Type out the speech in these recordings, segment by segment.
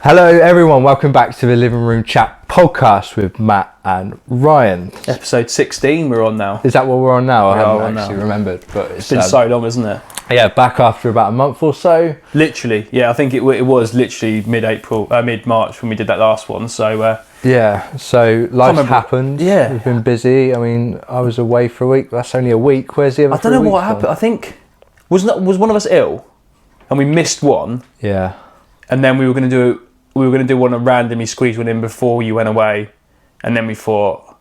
Hello everyone, welcome back to the Living Room Chat podcast with Matt and Ryan. Episode 16 we're on now. Is that what we're on now? I haven't actually now. remembered, but It's been so long, isn't it? Yeah, back after about a month or so. Literally, yeah, I think it was literally mid-March when we did that last one, so... Yeah, so life happened. Yeah. We've been busy. I mean, I was away for a week, that's only a week. Where's the other I don't know what happened. I think... Was one of us ill? And we missed one? Yeah. And then we were going to do one and randomly squeeze one in before you went away, and then we thought,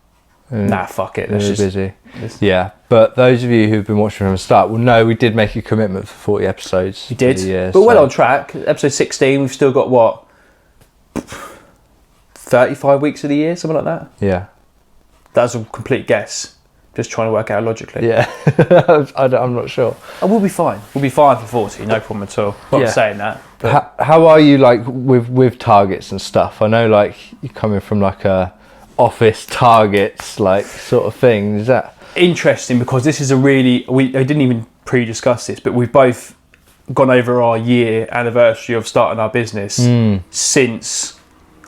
nah, fuck it. Let's just busy. Yeah, but those of you who've been watching from the start will know we did make a commitment for 40 episodes. We did, year, but well on track. Episode 16, we've still got what, 35 weeks of the year, something like that. Yeah, that's a complete guess. Just trying to work out logically. Yeah, I'm not sure. Oh, we'll be fine. We'll be fine for 40, no problem at all. Not saying that. How are you like with targets and stuff? I know like you're coming from like a office targets like sort of thing. Is that interesting? Because this is I didn't even pre-discuss this, but we've both gone over our year anniversary of starting our business since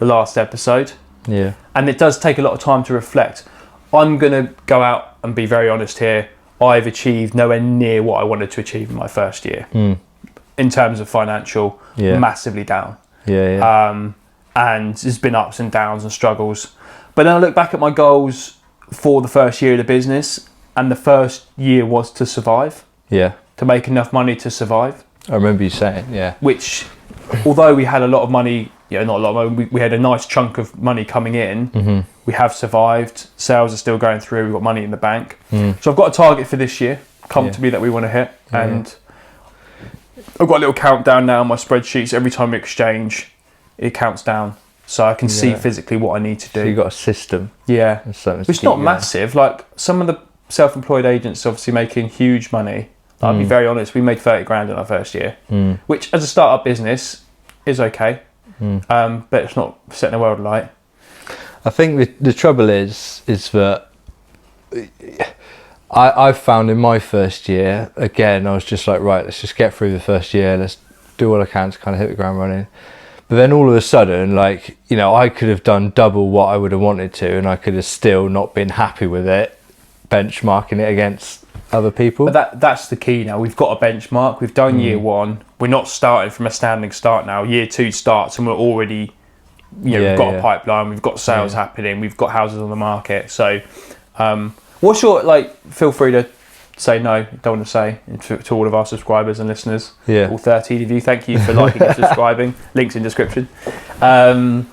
the last episode. Yeah. And it does take a lot of time to reflect. I'm going to go out and be very honest here. I've achieved nowhere near what I wanted to achieve in my first year. In terms of financial, massively down. And there's been ups and downs and struggles. But then I look back at my goals for the first year of the business, and the first year was to survive. Yeah. To make enough money to survive. I remember you saying, yeah. Which, although we had a lot of money, not a lot of money, we had a nice chunk of money coming in. We have survived. Sales are still going through. We've got money in the bank. So I've got a target for this year, comfortably, that we want to hit. And I've got a little countdown now on my spreadsheets. Every time we exchange, it counts down. So I can see physically what I need to do. So you've got a system. Yeah. It's not massive. Like some of the self-employed agents obviously making huge money. I'll be very honest, we made 30 grand in our first year, which as a startup business is okay. But it's not setting the world alight. I think the trouble is that I've found in my first year, again, I was just like, right, let's just get through the first year. Let's do all I can to kind of hit the ground running. But then all of a sudden, like, I could have done double what I would have wanted to, and I could have still not been happy with it, benchmarking it against other people. But that's the key now. We've got a benchmark. We've done year one. We're not starting from a standing start now. Year two starts and we're already, we've got a pipeline. We've got sales happening. We've got houses on the market. So what's your, feel free to say no, don't want to say to all of our subscribers and listeners. Yeah. All 13 of you. Thank you for liking and subscribing. Links in description. But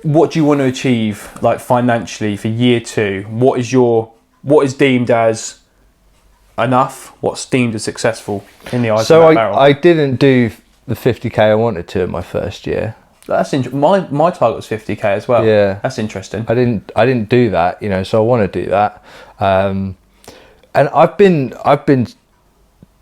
what do you want to achieve financially for year two? What is deemed as enough? What's deemed as successful in the eyes of that Barrel? I didn't do the 50k I wanted to in my first year. That's my target was 50k as well. Yeah, that's interesting. I didn't do that, so I want to do that. And I've been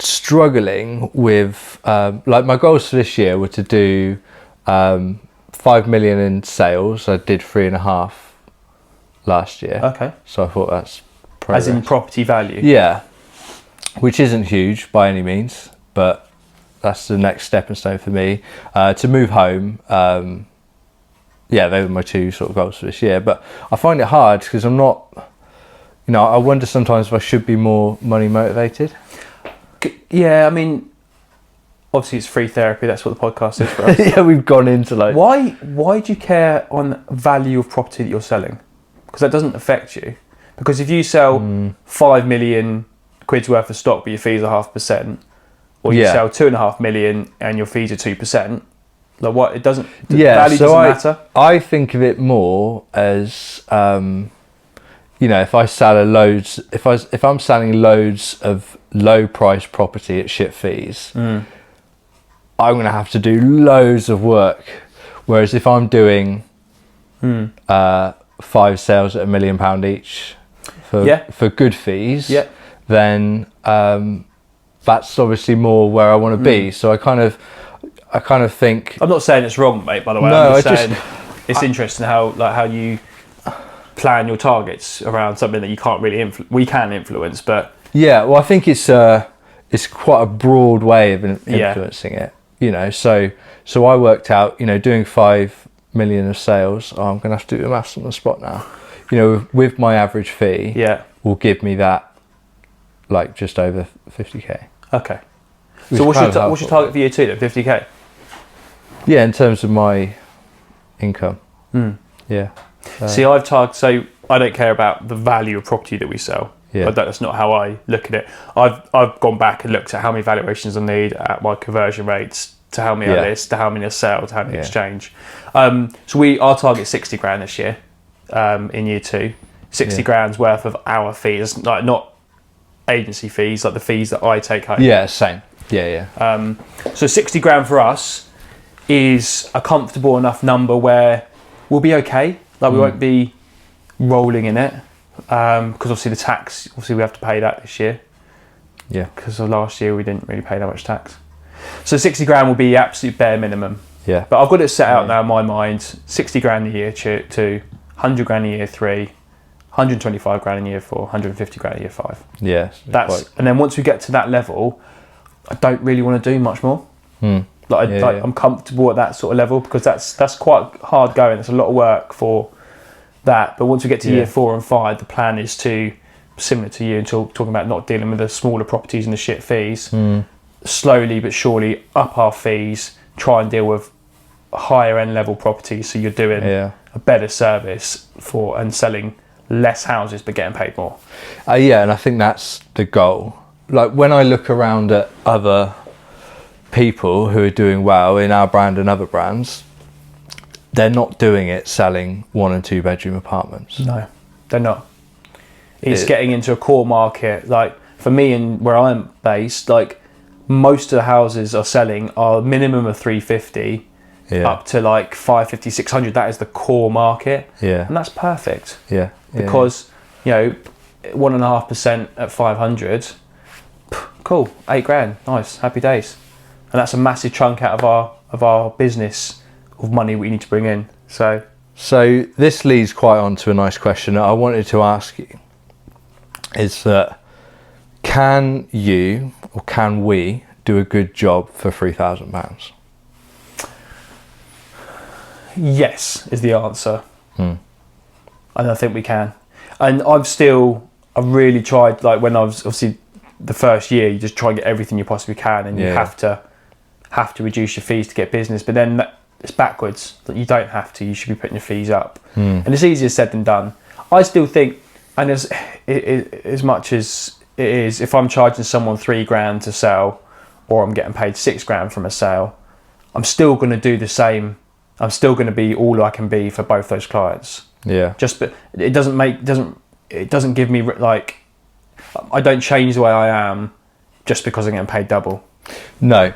struggling with my goals for this year were to do 5 million in sales. I did 3.5 last year. Okay. So I thought that's progress. As in property value? Yeah, which isn't huge by any means, but that's the next stepping stone for me. To move home, they were my two sort of goals for this year. But I find it hard because I'm not, I wonder sometimes if I should be more money motivated. Yeah, I mean, obviously it's free therapy. That's what the podcast is for us. Yeah, we've gone into Why do you care on value of property that you're selling? Because that doesn't affect you. Because if you sell 5 million quid's worth of stock, but your fees are 0.5%, or you sell 2.5 million and your fees are 2%, it doesn't. Value doesn't matter. I think of it more as, if I sell if I'm selling loads of low price property at shit fees, I'm going to have to do loads of work. Whereas if I'm doing 5 sales at £1 million each for good fees, then that's obviously more where I want to be. So I kind of think. I'm not saying it's wrong, mate. By the way, no, I'm just saying it's interesting how you plan your targets around something that you can't really we can influence, but well, I think it's quite a broad way of influencing it. So So I worked out, doing 5 million of sales. Oh, I'm going to have to do the maths on the spot now. With my average fee, will give me that, like, just over 50k. Okay. So what's your target for year 2 then? 50k? Yeah, in terms of my income. Yeah. See, so I don't care about the value of property that we sell. Yeah. But that's not how I look at it. I've gone back and looked at how many valuations I need, at my conversion rates, to how many I list, to how many I sell, to how many exchange. So our target 60 grand this year, in year 2. 60 grand's worth of our fees, like not agency fees, like the fees that I take home. Yeah, same. Yeah. So 60 grand for us is a comfortable enough number where we'll be okay. Like we won't be rolling in it. Because obviously the tax, we have to pay that this year. Yeah. Because of last year we didn't really pay that much tax. So 60 grand will be absolute bare minimum. Yeah. But I've got it set out now in my mind. 60 grand a year 2, 100 grand a year 3, 125 grand a year 4, 150 grand a year 5. Yeah. And then once we get to that level, I don't really want to do much more. I'm comfortable at that sort of level, because that's quite hard going. It's a lot of work for that. But once we get to year 4 and 5, the plan is to, similar to you, until talking about not dealing with the smaller properties and the shit fees, slowly but surely up our fees, try and deal with higher end level properties, so you're doing a better service for and selling less houses but getting paid more. And I think that's the goal. Like when I look around at other people who are doing well in our brand and other brands, they're not doing it selling 1 and 2 bedroom apartments. No, they're not. It's getting into a core market. Like for me, and where I'm based, like most of the houses are selling are minimum of 350 up to like 550, 600. That is the core market. And that's perfect. Because 1.5% at 500, cool, 8 grand, nice, happy days. And that's a massive chunk out of our business of money we need to bring in. So this leads quite on to a nice question that I wanted to ask you, is that can you or can we do a good job for £3,000? Yes is the answer. And I think we can. And I've really tried, like when I was obviously the first year, you just try and get everything you possibly can, and you have to reduce your fees to get business. But then it's backwards. You don't have to. You should be putting your fees up. And it's easier said than done. I still think, and as much as it is, if I'm charging someone 3 grand to sell, or I'm getting paid 6 grand from a sale, I'm still going to do the same. I'm still going to be all I can be for both those clients. But it doesn't give me, like, I don't change the way I am just because I'm getting paid double. No,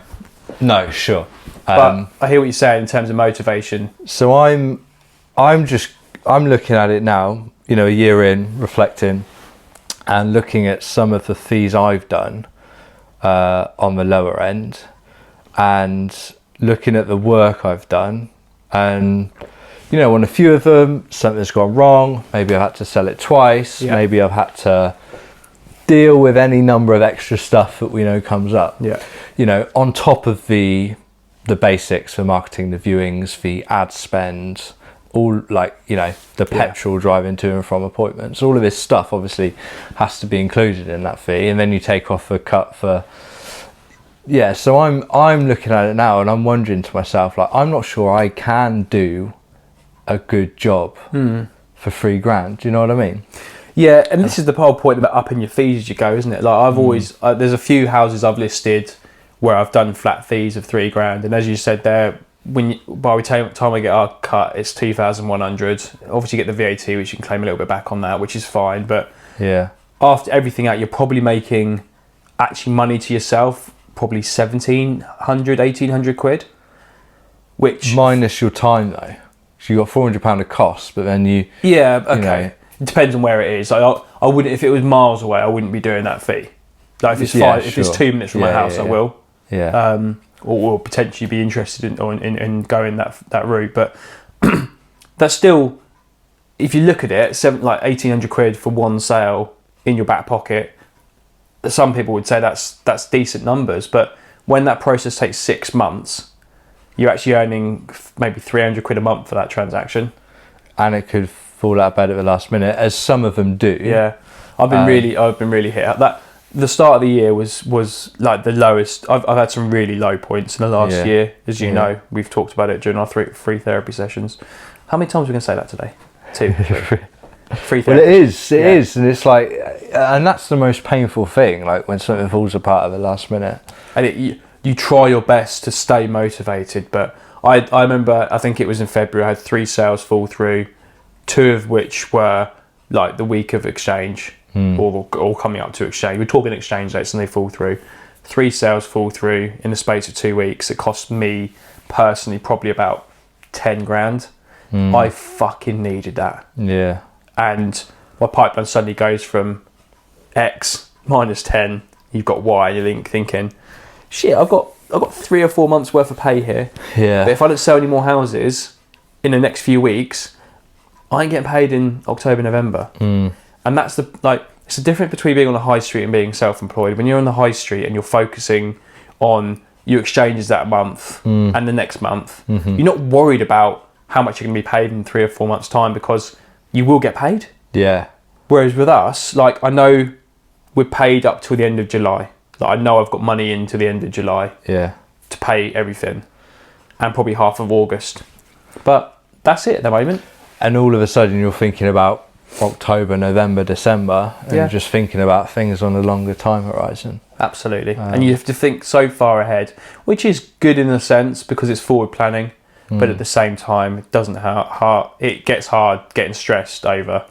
sure. But I hear what you're saying in terms of motivation. So I'm looking at it now, a year in, reflecting and looking at some of the fees I've done on the lower end, and looking at the work I've done, and on a few of them something's gone wrong. Maybe I've had to sell it twice. Maybe I've had to deal with any number of extra stuff that we know comes up. On top of the basics for marketing, the viewings, the ad spend, all, like, the petrol driving to and from appointments, all of this stuff obviously has to be included in that fee, and then you take off a cut for so I'm looking at it now, and I'm wondering to myself, like, I'm not sure I can do a good job for 3 grand. Do you know what I mean? Yeah, and this is the whole point about upping your fees as you go, isn't it? Like I've always, there's a few houses I've listed where I've done flat fees of 3 grand, and as you said there, by the time I get our cut, it's 2,100. Obviously, you get the VAT, which you can claim a little bit back on that, which is fine. But after everything out, you're probably making actually money to yourself, probably 1,700, 1,800 quid. Which minus your time though, so you got £400 of costs, but then you it depends on where it is. Like, I wouldn't, if it was miles away, I wouldn't be doing that fee. Like if it's if it's 2 minutes from my house, I will. Or potentially be interested in going that route. But that's still, if you look at it, 1,800 quid for one sale in your back pocket. Some people would say that's decent numbers, but when that process takes 6 months, you're actually earning maybe 300 quid a month for that transaction. And it could fall out of bed at the last minute, as some of them do. Yeah, I've been really hit up. That the start of the year was like the lowest. I've had some really low points in the last year, as you know. We've talked about it during our free therapy sessions. How many times are we going to say that today? 2, 3. Free therapy. Well, it is, and it's like, and that's the most painful thing. Like when something falls apart at the last minute, and you try your best to stay motivated, but I remember, I think it was in February, I had 3 sales fall through, 2 of which were like the week of exchange or coming up to exchange. We're talking exchange dates and they fall through. 3 sales fall through in the space of 2 weeks. It cost me personally probably about 10 grand. I fucking needed that. Yeah. And my pipeline suddenly goes from X minus 10, you've got Y, and you're thinking, shit, I've got 3 or 4 months worth of pay here. Yeah. But if I don't sell any more houses in the next few weeks, I ain't getting paid in October, November. And that's it's the difference between being on the high street and being self-employed. When you're on the high street and you're focusing on your exchanges that month and the next month, you're not worried about how much you're going to be paid in 3 or 4 months' time, because you will get paid. Yeah. Whereas with us, like, I know we're paid up till the end of July. Like, I know I've got money into the end of July to pay everything, and probably half of August. But that's it at the moment. And all of a sudden you're thinking about October, November, December, and you're just thinking about things on a longer time horizon. Absolutely. And you have to think so far ahead, which is good in a sense because it's forward planning. But at the same time, it doesn't it gets hard getting stressed over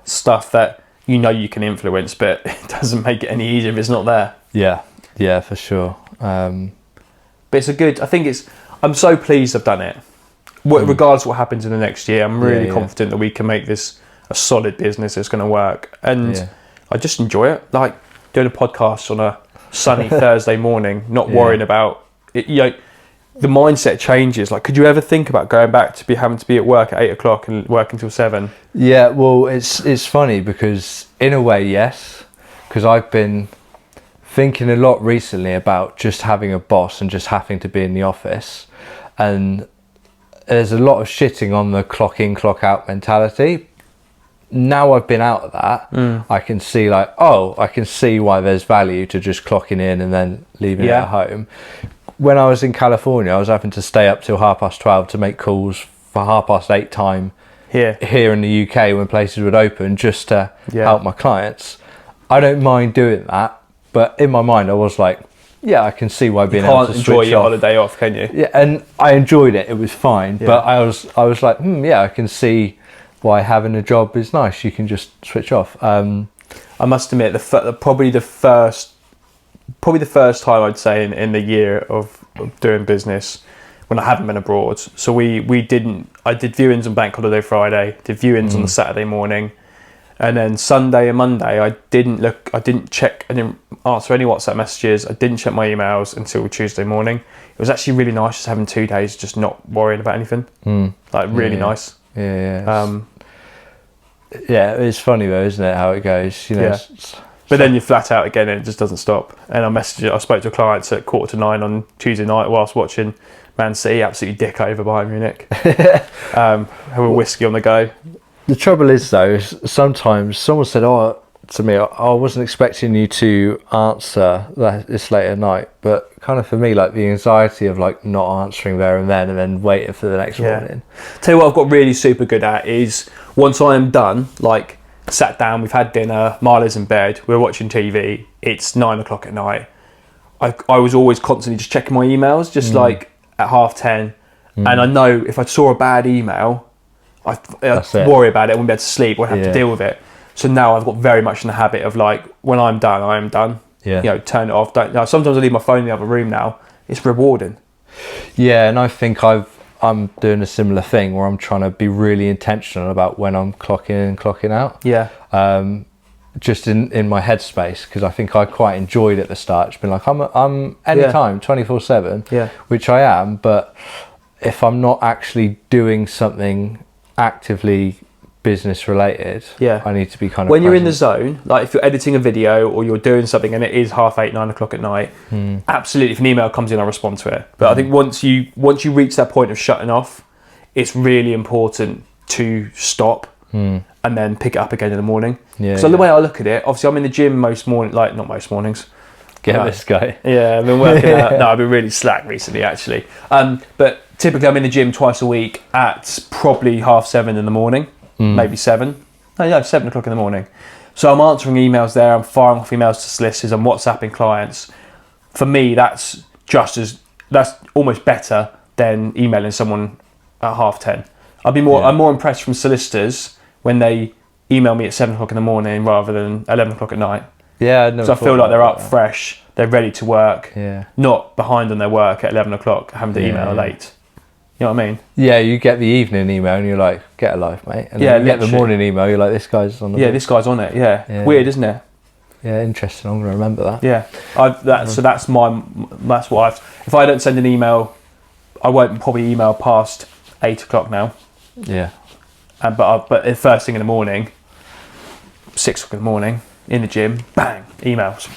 stuff that you know you can influence, but it doesn't make it any easier if it's not there. Yeah, for sure. But it's I'm so pleased I've done it. Regardless of what happens in the next year, I'm really confident that we can make this a solid business that's going to work. And I just enjoy it. Like doing a podcast on a sunny Thursday morning, not worrying about it. The mindset changes. Like, could you ever think about going back to having to be at work at 8 o'clock and working till 7? Yeah, well, it's funny because in a way, yes, because I've been thinking a lot recently about just having a boss and just having to be in the office, and there's a lot of shitting on the clock in, clock out mentality. Now I've been out of that, I can see I can see why there's value to just clocking in and then leaving it at home. When I was in California, I was having to stay up till 12:30 to make calls for 8:30 time here in the UK when places would open, just to help my clients. I don't mind doing that, but in my mind I was like, I can see why being able to switch off. You can't enjoy your holiday off, can you? Yeah, and I enjoyed it. It was fine, but I was like, I can see why having a job is nice. You can just switch off. I must admit, probably the first time I'd say in the year of doing business when I haven't been abroad. So I did viewings on Bank Holiday Friday, did viewings on the Saturday morning, and then Sunday and Monday I didn't answer any WhatsApp messages, I didn't check my emails until Tuesday morning. It was actually really nice just having 2 days just not worrying about anything. Really nice. It's funny though, isn't it, how it goes, But then you're flat out again and it just doesn't stop. And I spoke to clients at 8:45 on Tuesday night whilst watching Man City absolutely dick over Bayern Munich. Have a whiskey on the go. The trouble is though, sometimes someone said to me, I wasn't expecting you to answer this late at night, but kind of for me, like the anxiety of like not answering there and then waiting for the next morning. Tell you what I've got really super good at is once I am done, like sat down, we've had dinner, Marla's in bed, we're watching TV, it's 9 o'clock at night. I was always constantly just checking my emails, just like at 10:30. And I know if I saw a bad email, I'd worry about it, I wouldn't be able to sleep, I'd have to deal with it. So now I've got very much in the habit of like, when I'm done, I am done. Turn it off. Sometimes I leave my phone in the other room now. It's rewarding. Yeah, and I think I'm doing a similar thing where I'm trying to be really intentional about when I'm clocking in and clocking out. Just in my headspace, because I think I quite enjoyed it at the start. It's been like I'm anytime 24/7, which I am. But if I'm not actually doing something actively business related, I need to be kind of when you're in the zone, like if you're editing a video or you're doing something and it is 8:30, 9 o'clock at night, absolutely, if an email comes in, I'll respond to it. But I think once you reach that point of shutting off, it's really important to stop and then pick it up again in the morning. So the way I look at it, obviously I'm in the gym most morning, like not most mornings. Get this guy. Yeah, I've been working out. No, I've been really slack recently actually. But typically I'm in the gym twice a week at probably 7:30 in the morning. Maybe 7. No, 7 o'clock in the morning. So I'm answering emails there. I'm firing off emails to solicitors. I'm WhatsApping clients. For me, that's almost better than emailing someone at 10:30. I'm more impressed from solicitors when they email me at 7 o'clock in the morning rather than 11 o'clock at night. Yeah, so I feel like they're up fresh. They're ready to work. Not behind on their work at 11 o'clock, having to email late. You know what I mean? Yeah, you get the evening email and you're like, get a life, mate. And then you get the morning email, you're like, this guy's on the this guy's on it. Yeah. Weird, isn't it? Yeah, interesting. I'm going to remember that. Yeah. So that's what if I don't send an email, I won't probably email past 8 o'clock now. Yeah. But first thing in the morning, 6 o'clock in the morning, in the gym, bang, emails.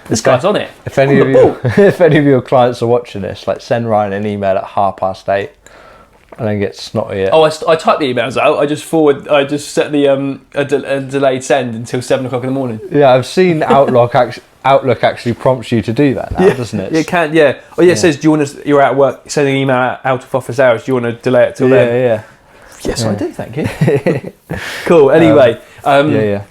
This guy's on it. If any of your clients are watching this, like send Ryan an email at 8:30 and then get snotty. Oh, I type the emails out. I just set the a delayed send until 7 o'clock in the morning. Yeah, I've seen Outlook actually prompts you to do that now, doesn't it? It can, yeah. Oh, yeah. It says, you're at work, sending an email out of office hours. Do you want to delay it till then? Yeah. Yes, I do. Thank you. Cool. Anyway,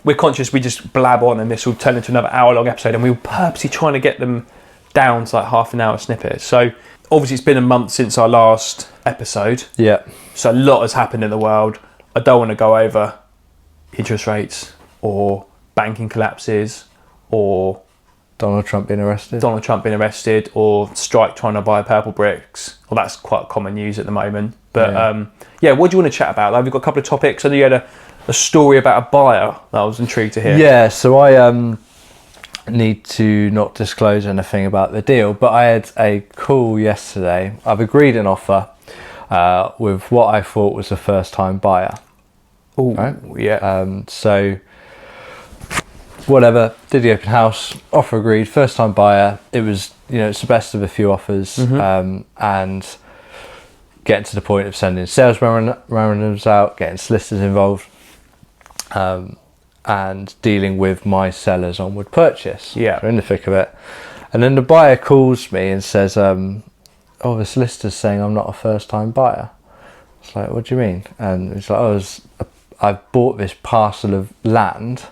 we're conscious we just blab on, and this will turn into another hour-long episode, and we were purposely trying to get them down to like half an hour snippets. So obviously, it's been a month since our last episode. Yeah. So a lot has happened in the world. I don't want to go over interest rates or banking collapses or Donald Trump being arrested, or strike trying to buy purple bricks. Well, that's quite common news at the moment. But what do you want to chat about? Like, we've got a couple of topics. I know you had a story about a buyer that I was intrigued to hear. Yeah, so I need to not disclose anything about the deal, but I had a call yesterday. I've agreed an offer with what I thought was a first-time buyer. Oh, right? Yeah. So whatever, did the open house, offer agreed, first-time buyer. It was, it's the best of a few offers, and getting to the point of sending sales memorandums out, getting solicitors involved, and dealing with my seller's onward purchase. Yeah. So in the thick of it. And then the buyer calls me and says, the solicitor's saying I'm not a first-time buyer. It's like, what do you mean? And it's like, I bought this parcel of land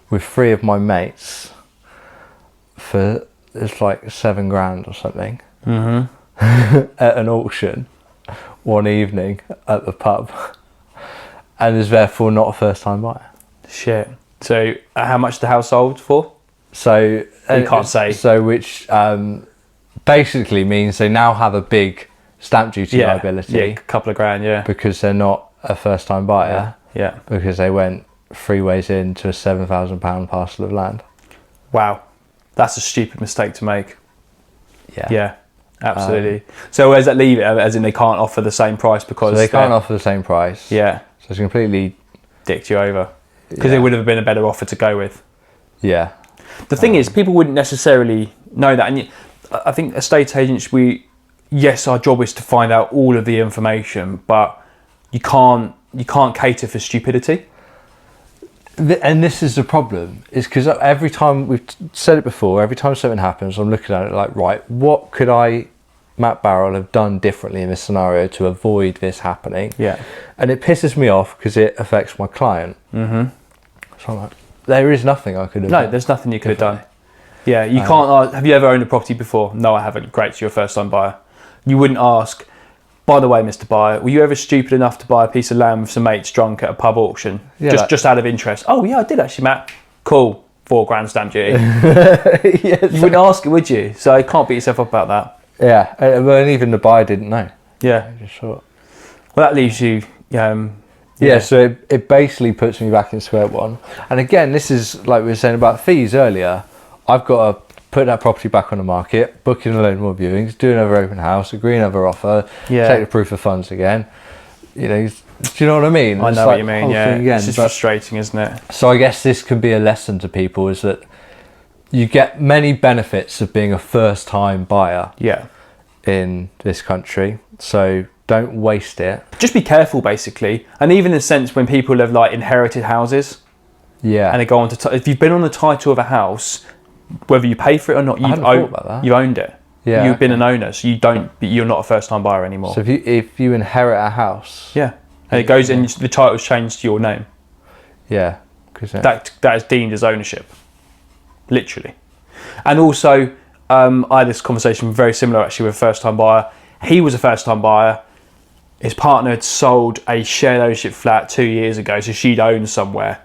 with 3 of my mates for, it's like $7,000 or something. At an auction one evening at the pub, and is therefore not a first-time buyer. Shit. So how much the house sold for? So you can't say. So which basically means they now have a big stamp duty liability. Yeah, a couple of grand. Yeah, because they're not a first-time buyer. Yeah. Because they went 3 ways into a £7,000 parcel of land. Wow, that's a stupid mistake to make. Yeah. Absolutely. So where does that leave it? As in, they can't offer the same price because they can't offer the same price. Yeah. So it's completely dicked you over because it would have been a better offer to go with. Yeah. The thing is, people wouldn't necessarily know that, and I think estate agents, our job is to find out all of the information, but you can't cater for stupidity. And this is the problem, is because every time, we've said it before, every time something happens, I'm looking at it like, right, what could I, Matt Barrell, have done differently in this scenario to avoid this happening? Yeah. And it pisses me off because it affects my client. So I'm like, there is nothing I could have done. No, there's nothing you could have done. Yeah, you can't. Have you ever owned a property before? No, I haven't. Great, so you're a first-time buyer. You wouldn't ask, by the way, Mr. Buyer, were you ever stupid enough to buy a piece of land with some mates drunk at a pub auction? Yeah, just out of interest. Oh, yeah, I did actually, Matt. Cool. £4,000 stamp duty. You wouldn't ask it, would you? So you can't beat yourself up about that. Yeah, and even the buyer didn't know. Yeah. Just thought. Well, that leaves you... so it basically puts me back in square one. And again, this is like we were saying about fees earlier. I've got to put that property back on the market, book in a load more viewings, do another open house, agree another offer, take the proof of funds again. Do you know what I mean? I know what you mean, yeah. It's just frustrating, isn't it? So I guess this can be a lesson to people, is that you get many benefits of being a first-time buyer in this country. So don't waste it. Just be careful, basically. And even in a sense, when people have like inherited houses, and they go on to if you've been on the title of a house, whether you pay for it or not, you've owned it. Yeah, you've been an owner, so you're not a first-time buyer anymore. So if you inherit a house, and it goes in, the title's changed to your name. Yeah, that is deemed as ownership, literally. And also, I had this conversation very similar actually with a first-time buyer. He was a first-time buyer. His partner had sold a shared ownership flat 2 years ago, so she'd owned somewhere.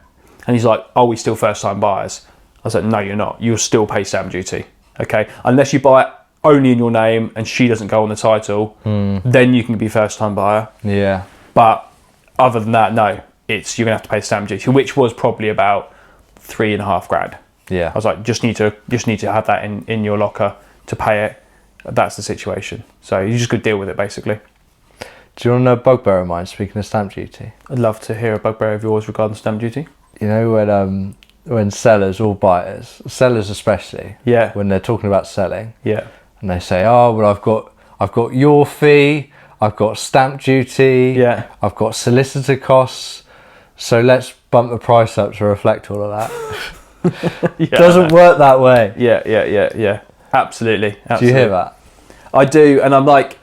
And he's like, "Are we still first-time buyers?" I was like, "No, you're not. You'll still pay stamp duty, okay? Unless you buy it only in your name and she doesn't go on the title, then you can be first-time buyer." Yeah. But other than that, no. You're gonna have to pay stamp duty, which was probably about $3,500. Yeah. I was like, just need to have that in your locker to pay it. That's the situation. So you just could deal with it, basically. Do you want to know a bugbear of mine, speaking of stamp duty? I'd love to hear a bugbear of yours regarding stamp duty. You know when sellers or buyers, sellers especially, when they're talking about selling, and they say, "Oh, well, I've got your fee, I've got stamp duty, I've got solicitor costs, so let's bump the price up to reflect all of that." Doesn't work that way. Yeah. Absolutely. Do you hear that? I do, and I'm like,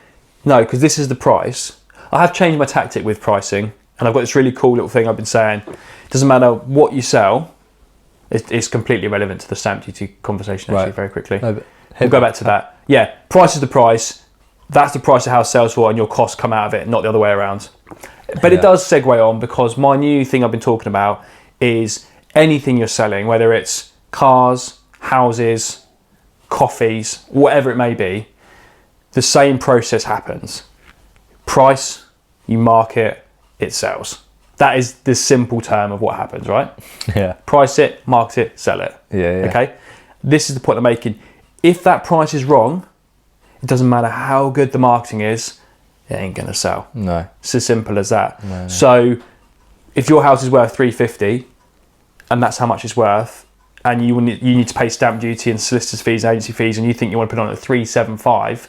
no, because this is the price. I have changed my tactic with pricing, and I've got this really cool little thing I've been saying. It doesn't matter what you sell, it's completely irrelevant to the stamp duty conversation, actually, very quickly. No, we'll go back to that. Yeah, price is the price. That's the price of how sales for, and your costs come out of it, not the other way around. But it does segue on, because my new thing I've been talking about is anything you're selling, whether it's cars, houses, coffees, whatever it may be, the same process happens. Price, you market, it sells. That is the simple term of what happens, right? Yeah. Price it, market it, sell it. Yeah. Okay? This is the point I'm making. If that price is wrong, it doesn't matter how good the marketing is, it ain't going to sell. No. It's as simple as that. No. So if your house is worth $350 and that's how much it's worth, and you need to pay stamp duty and solicitor's fees and agency fees, and you think you want to put on at $375,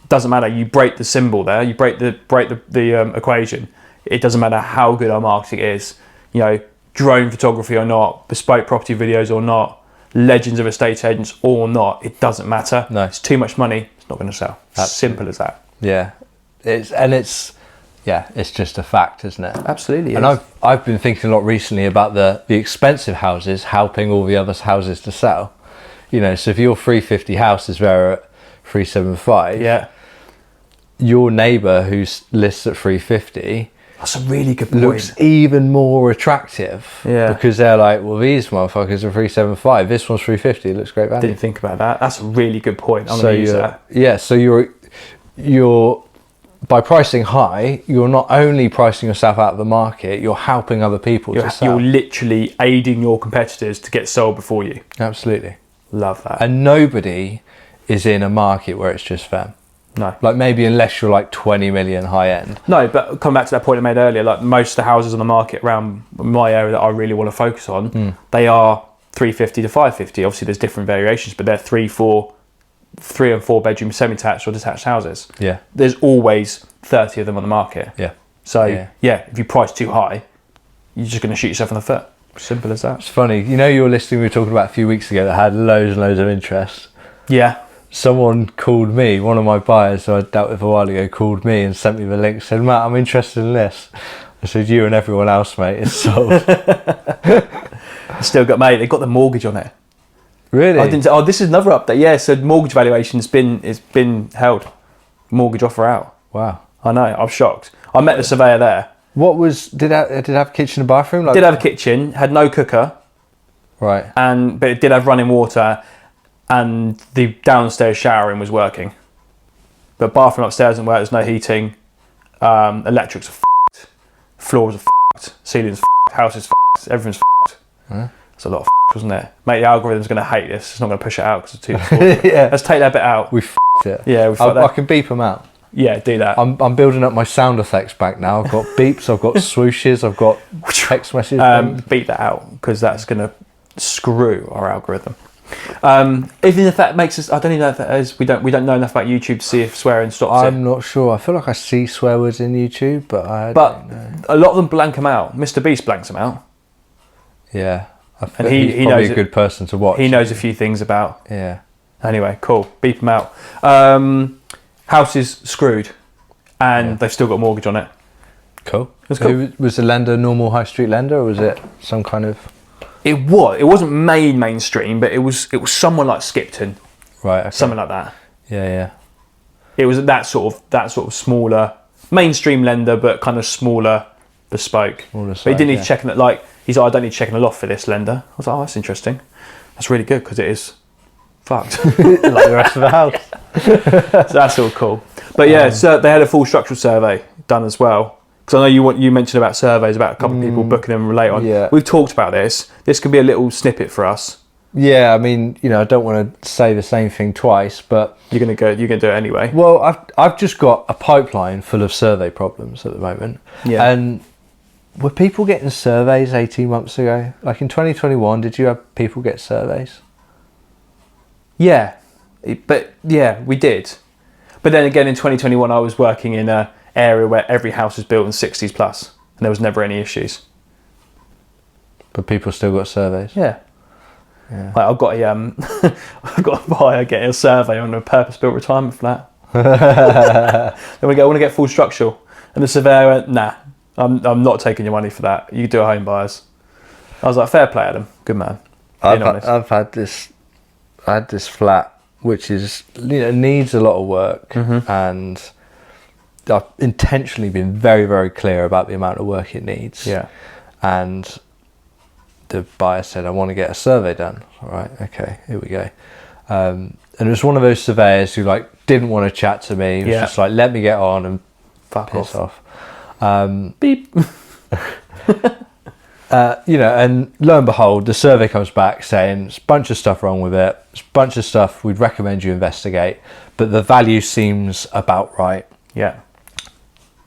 doesn't matter. You break the symbol there. You break the equation. It doesn't matter how good our marketing is. You know, drone photography or not, bespoke property videos or not, legends of estate agents or not. It doesn't matter. No. It's too much money. It's not going to sell. Simple as that. Yeah. It's just a fact, isn't it? Absolutely. And I've been thinking a lot recently about the expensive houses helping all the other houses to sell. You know, so if your 350 house is there at 375, your neighbour who lists at 350, that's a really good point, looks even more attractive. Yeah. Because they're like, well, these motherfuckers are 375. This one's 350. It looks great value. Didn't think about that. That's a really good point. I'm going to use that. Yeah. So you're by pricing high, you're not only pricing yourself out of the market, you're helping other people to sell. You're literally aiding your competitors to get sold before you. Absolutely. Love that. And nobody is in a market where it's just them. No. Like maybe unless you're like 20 million high end. No, but come back to that point I made earlier, like most of the houses on the market around my area that I really want to focus on, they are 350 to 550. Obviously there's different variations, but they're 3 and 4 bedroom semi-detached or detached houses. Yeah. There's always 30 of them on the market. Yeah. So if you price too high, you're just going to shoot yourself in the foot. Simple as that. It's funny. You know your listing we were talking about a few weeks ago that had loads and loads of interest? Yeah. Someone called me, one of my buyers who I dealt with a while ago, called me and sent me the link, said, "Matt, I'm interested in this." I said, "You and everyone else, mate, it's sold." Still got, mate, they got the mortgage on it. Really? I didn't. Oh, this is another update. Yeah, so mortgage valuation's been held. Mortgage offer out. Wow. I know. I'm shocked. I met the surveyor there. What was? Did it have a kitchen and bathroom? Did have a kitchen. Had no cooker. Right. But it did have running water, and the downstairs showering was working. But bathroom upstairs didn't work. There's no heating. Electrics are f***ed. Floors are f***ed. Ceilings are f***ed. House is f***ed. Everything's f***ed. Huh? It's a lot of f***, wasn't it? Mate, the algorithm's going to hate this. It's not going to push it out because it's too small. Yeah. Let's take that bit out. We f***ed it. Yeah, we f***ed that. I can beep them out. Yeah, do that. I'm building up my sound effects back now. I've got beeps, I've got swooshes, I've got text messages. Beat that out, because that's going to screw our algorithm. Even if that makes us, I don't even know if that is. We don't know enough about YouTube to see if swearing stops it. I'm not sure. I feel like I see swear words in YouTube, but I don't know. A lot of them blank them out. Mr. Beast blanks them out. Yeah, And he's he probably knows a good person to watch. He knows a few things about. Yeah. Anyway, cool. Beep them out. House is screwed, and they've still got a mortgage on it. Cool. That's cool. Was the lender a normal high street lender, or was it some kind of? It wasn't mainstream, but it was someone like Skipton, Right. Okay. something like that. Yeah. It was that sort of smaller mainstream lender, but kind of smaller, bespoke. But he didn't need checking it. Like he's like, I don't need checking a loft for this lender. I was like, oh, that's interesting. That's really good, because it is fucked like the rest of the house. So that's all cool. But yeah, so they had a full structural survey done as well. Because I know you mentioned about surveys, about a couple of people booking them late on. Yeah. We've talked about this. This could be a little snippet for us. Yeah, I mean, I don't want to say the same thing twice, but You're gonna do it anyway. well, I've just got a pipeline full of survey problems at the moment. Yeah. And were people getting surveys 18 months ago? Like in 2021, did you have people get surveys? Yeah, but yeah, we did. But then again, in 2021, I was working in an area where every house was built in 60s plus, and there was never any issues. But people still got surveys. Yeah. Yeah. Like I've got I've got a buyer getting a survey on a purpose-built retirement flat. Then we go, I want to get full structural, and the surveyor went, nah, I'm not taking your money for that. You do a home buyers. I was like, fair play, Adam, good man. I've had this flat which is needs a lot of work, and I've intentionally been very, very clear about the amount of work it needs. Yeah. And the buyer said, I want to get a survey done. All right, okay, here we go. And it was one of those surveyors who didn't want to chat to me. He was just like, let me get on and Fuck piss off. Beep. And lo and behold, the survey comes back saying there's a bunch of stuff wrong with it. There's a bunch of stuff we'd recommend you investigate, but the value seems about right. Yeah.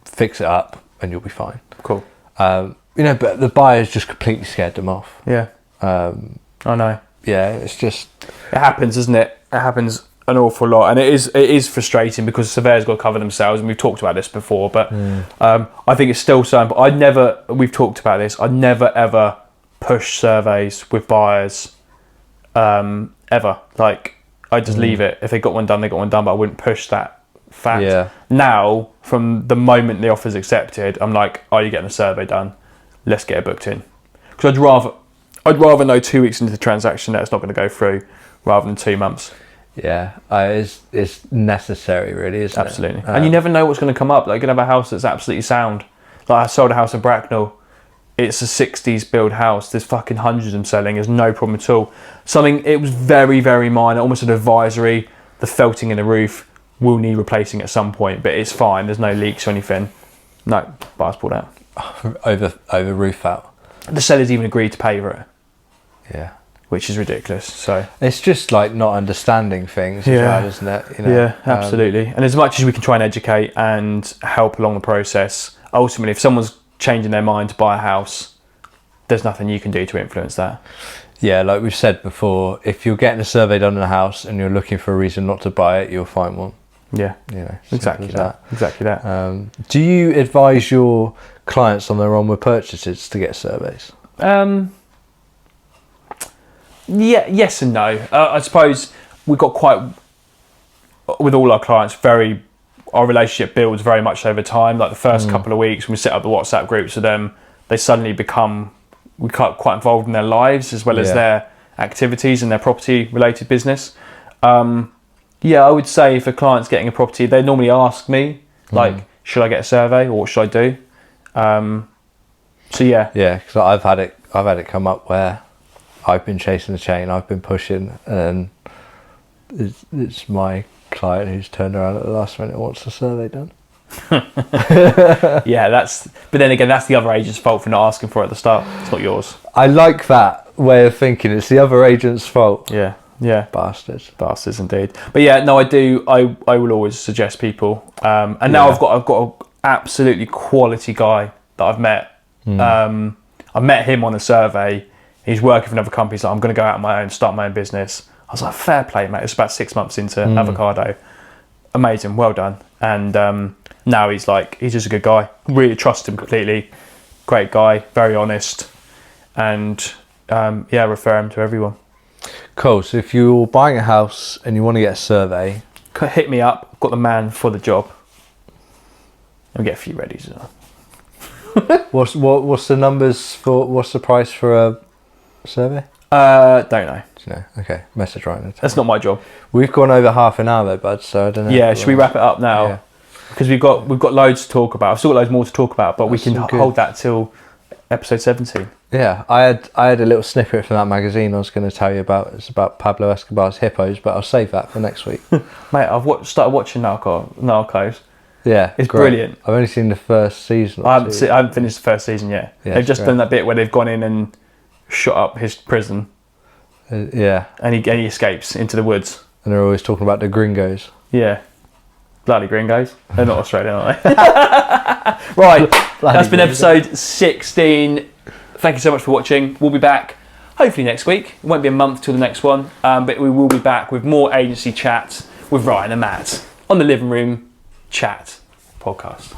Fix it up and you'll be fine. Cool. But the buyers just completely scared them off. Yeah. I know. Yeah, it's just... It happens, isn't it? It happens an awful lot, and it is frustrating because surveyors got to cover themselves, and we've talked about this before, but I think it's still so. But we've talked about this, I'd never ever push surveys with buyers ever. Like, I just leave it. If they got one done, they got one done, but I wouldn't push that fact. Yeah. Now, from the moment the offer's accepted, I'm like, are you getting a survey done? Let's get it booked in. Because I'd rather know 2 weeks into the transaction that it's not going to go through rather than 2 months. Yeah, it's necessary, really, isn't it? Absolutely. And you never know what's going to come up. Like, you can have a house that's absolutely sound. Like, I sold a house in Bracknell. It's a 60s build house. There's fucking hundreds of them selling. There's no problem at all. It was very, very minor, almost an advisory. The felting in the roof will need replacing at some point, but it's fine. There's no leaks or anything. No, buyer's pulled out. Over roof out. The sellers even agreed to pay for it. Yeah. Which is ridiculous. So it's just not understanding things as well, isn't it? Yeah, absolutely. And as much as we can try and educate and help along the process, ultimately, if someone's changing their mind to buy a house, there's nothing you can do to influence that. Yeah, like we've said before, if you're getting a survey done on a house and you're looking for a reason not to buy it, you'll find one. Yeah, exactly that. Exactly that. Do you advise your clients on their onward purchases to get surveys? Yeah, yes and no. I suppose we've got with all our clients, our relationship builds very much over time. Like the first couple of weeks when we set up the WhatsApp groups with them, they suddenly we quite involved in their lives as well as their activities and their property related business. I would say if a client's getting a property, they normally ask me, should I get a survey or what should I do? Yeah, because I've had it come up where I've been chasing the chain, I've been pushing, and it's my client who's turned around at the last minute and wants a survey done. Yeah, but then again, that's the other agent's fault for not asking for it at the start. It's not yours. I like that way of thinking. It's the other agent's fault. Yeah. Yeah. Bastards. Bastards indeed. But yeah, no, I do. I will always suggest people. And now I've got an absolutely quality guy that I've met. I met him on a survey. He's working for another company. He's like, I'm going to go out on my own, start my own business. I was like, fair play, mate. It's about 6 months into avocado. Amazing, well done. And now he's just a good guy. Really trust him completely. Great guy, very honest. And refer him to everyone. Cool. So if you're buying a house and you want to get a survey, hit me up. I've got the man for the job. I'll get a few ready as well. what's the numbers for? What's the price for a survey? Don't know. No. Okay. Message Ryan. That's not my job. We've gone over half an hour though, bud. So I don't know. Yeah. Should we wrap it up now? Yeah. Because we've got loads to talk about. I've still got loads more to talk about, but we can hold that till episode 17. Yeah, I had a little snippet from that magazine I was going to tell you about. It's about Pablo Escobar's hippos, but I'll save that for next week. Mate, I've started watching Narcos. Yeah, it's brilliant. I've only seen the first season. I haven't finished the first season yet. Yeah, they've just done that bit where they've gone in and shot up his prison. Yeah. And he escapes into the woods. And they're always talking about the gringos. Yeah. Bloody gringos. They're not Australian, are they? Right, that's been episode 16. Thank you so much for watching. We'll be back hopefully next week. It won't be a month till the next one, but we will be back with more agency chat with Ryan and Matt on the Living Room Chat podcast.